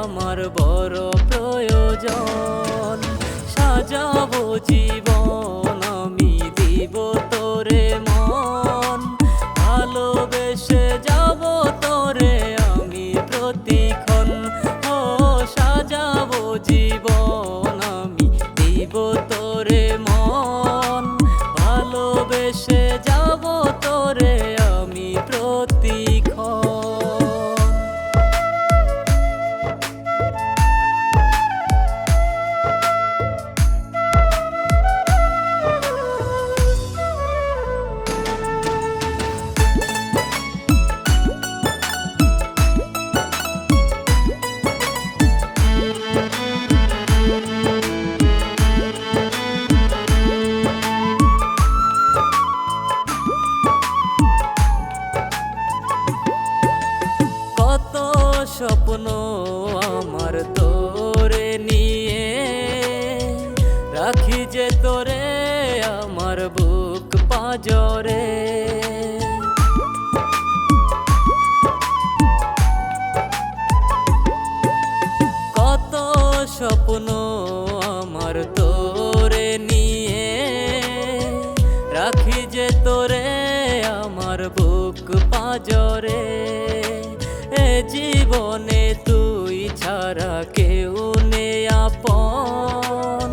আমার বড় প্রয়োজন। সাজাবো জীবন আমি দিব তোরে মন, ভালোবেসে যাব তোরে আমি প্রতিক্ষণ। ও সাজাবো জীবন আমি দিব তোরে মন, ভালোবেসে যাব তোরে আমি প্রতিক্ষণ। কত স্বপ্ন আমার তোরে নিয়ে, রাখি যে তোরে আমার বুক পাঁজরে। কত স্বপ্ন আমার তোরে নিয়ে, রাখি যে তোরে আমার বুক পাঁজরে। এ জীবনে তুই ছাড়া কেউ নেই আপন,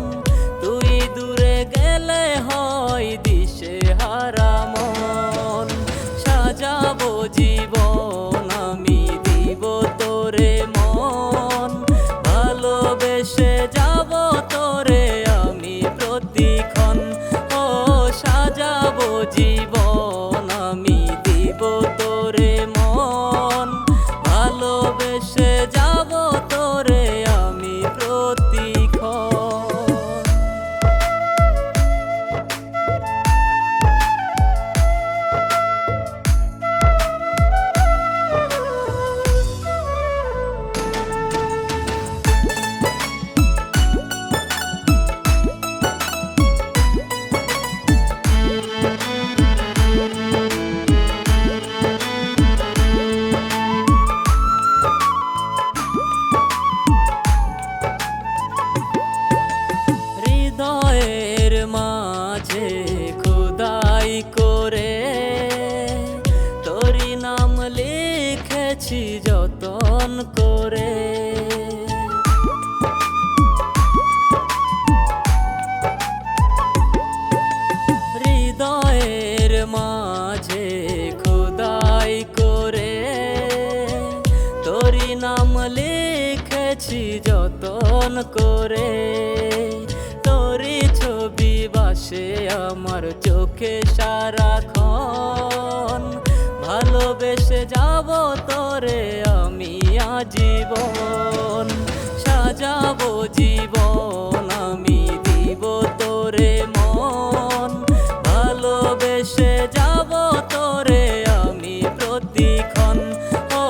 তুই দূরে গেলে হয় দিশে হারা মন। সাজাবো জীবন আমি দিব তোরে মন, ভালোবেসে যাব তোরে আমি প্রতিক্ষণ। ও সাজাবো জীবন আমি দিব তোরে মন, ভালোবেসে যাব তোরে আমি প্রতিক্ষণ। হৃদয়ের মাঝে খোদাই করে তোরি নাম লিখেছি যতন করে। হৃদয়ের মাঝে খোদাই করে তোরি নাম লিখেছি যতন করে। তোরি ছবি বাসে আমার চোখে সারাক্ষণ, ভালোবেসে যাব তোরে আমি আজীবন। সাজাবো জীবন আমি দিব তোরে মন, ভালোবেসে যাব তোরে আমি প্রতিক্ষণ। ও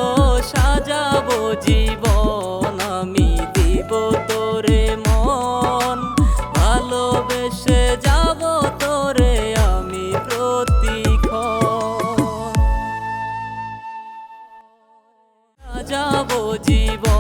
সাজাবো জীবন আমি দিব তোরে মন, ভালোবেসে যাব তোরে আমি প্রতিক্ষণ। সাজাবো জীবন